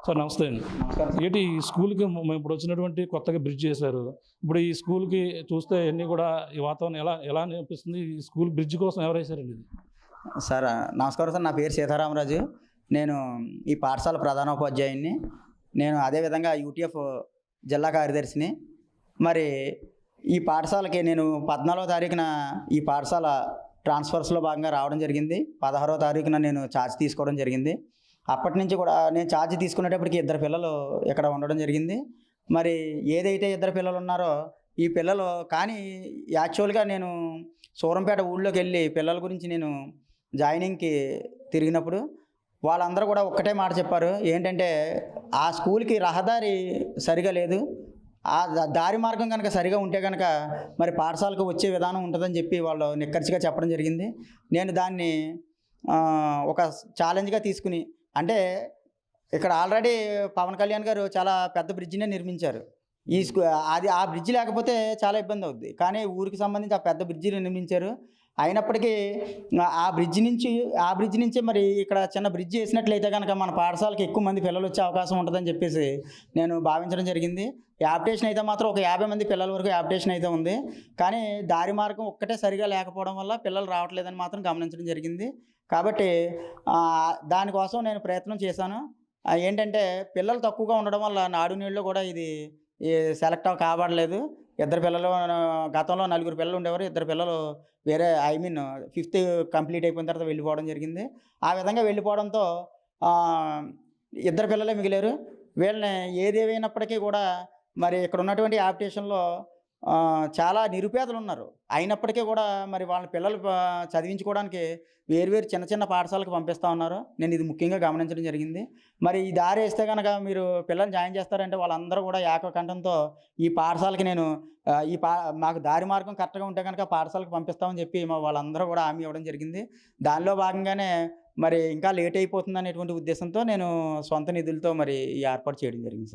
Sir నమస్తే అండి. నమస్కారం సార్. ఏంటి ఈ స్కూల్‌కి మేము ఇప్పుడు వచ్చినటువంటి కొత్తగా బ్రిడ్జ్ చేశారు. ఇప్పుడు ఈ స్కూల్‌కి చూస్తే అన్నీ కూడా ఈ వాతావరణం ఎలా ఎలా అనిపిస్తుంది? ఈ స్కూల్ బ్రిడ్జ్ కోసం ఎవరేశారండి ఇది? సార్ నమస్కారం సార్. నా పేరు సీతారామరాజు. నేను ఈ పాఠశాల ప్రధానోపాధ్యాయుడిని. నేను అదేవిధంగా యూటీఎఫ్ జిల్లా కార్యదర్శిని. మరి ఈ పాఠశాలకి నేను 14వ తారీఖున ఈ పాఠశాల ట్రాన్స్ఫర్స్‌లో భాగంగా రావడం జరిగింది. 16వ తారీఖున నేను ఛార్జ్ తీసుకోవడం జరిగింది. అప్పటి నుంచి కూడా నేను ఛార్జ్ తీసుకునేటప్పటికి ఇద్దరు పిల్లలు ఇక్కడ ఉండడం జరిగింది. మరి ఏదైతే ఇద్దరు పిల్లలు ఉన్నారో ఈ పిల్లలు కానీ యాక్చువల్గా నేను సూరంపేట ఊళ్ళోకి వెళ్ళి పిల్లల గురించి నేను జాయినింగ్కి తిరిగినప్పుడు వాళ్ళందరూ కూడా ఒక్కటే మాట చెప్పారు. ఏంటంటే ఆ స్కూల్కి రహదారి సరిగా లేదు. ఆ దారి మార్గం కనుక సరిగా ఉంటే కనుక మరి పాఠశాలకు వచ్చే విధానం ఉంటుందని చెప్పి వాళ్ళు నిక్కచ్చిగా చెప్పడం జరిగింది. నేను దాన్ని ఒక ఛాలెంజ్గా తీసుకుని, అంటే ఇక్కడ ఆల్రెడీ పవన్ కళ్యాణ్ గారు చాలా పెద్ద బ్రిడ్జినే నిర్మించారు. అది ఆ బ్రిడ్జ్ లేకపోతే చాలా ఇబ్బంది అవుద్ది. కానీ ఊరికి సంబంధించి ఆ పెద్ద బ్రిడ్జిని నిర్మించారు. అయినప్పటికీ ఆ బ్రిడ్జ్ నుంచే మరి ఇక్కడ చిన్న బ్రిడ్జ్ వేసినట్లయితే కనుక మన పాఠశాలకి ఎక్కువ మంది పిల్లలు వచ్చే అవకాశం ఉంటుందని చెప్పేసి నేను భావించడం జరిగింది. యాప్టేషన్ అయితే మాత్రం ఒక 50 మంది పిల్లల వరకు యాప్టేషన్ అయితే ఉంది. కానీ దారి మార్గం ఒక్కటే సరిగా లేకపోవడం వల్ల పిల్లలు రావట్లేదని మాత్రం గమనించడం జరిగింది. కాబట్టి దానికోసం నేను ప్రయత్నం చేశాను. ఏంటంటే పిల్లలు తక్కువగా ఉండడం వల్ల నాడు నేడులో కూడా ఇది సెలెక్ట్ కాబడలేదు. ఇద్దరు పిల్లలు గతంలో 4 పిల్లలు ఉండేవారు. ఇద్దరు పిల్లలు వేరే ఫిఫ్త్ కంప్లీట్ అయిపోయిన తర్వాత వెళ్ళిపోవడం జరిగింది. ఆ విధంగా వెళ్ళిపోవడంతో ఇద్దరు పిల్లలే మిగిలారు. వీళ్ళని ఏదేమైనప్పటికీ కూడా మరి ఇక్కడ ఉన్నటువంటి యాప్టేషన్లో చాలా నిరుపేదలు ఉన్నారు. అయినప్పటికీ కూడా మరి వాళ్ళ పిల్లలు చదివించుకోవడానికి వేరువేరు చిన్న చిన్న పాఠశాలకు పంపిస్తూ ఉన్నారు. నేను ఇది ముఖ్యంగా గమనించడం జరిగింది. మరి ఈ దారి వేస్తే కనుక మీరు పిల్లల్ని జాయిన్ చేస్తారంటే వాళ్ళందరూ కూడా ఏకకంఠంతో ఈ పాఠశాలకి నేను మాకు దారి మార్గం కరెక్ట్గా ఉంటే కనుక పాఠశాలకు పంపిస్తామని చెప్పి వాళ్ళందరూ కూడా హామీ ఇవ్వడం జరిగింది. దానిలో భాగంగానే మరి ఇంకా లేట్ అయిపోతుంది అనేటువంటి ఉద్దేశంతో నేను సొంత నిధులతో మరి ఈ ఏర్పాటు చేయడం జరిగింది సార్.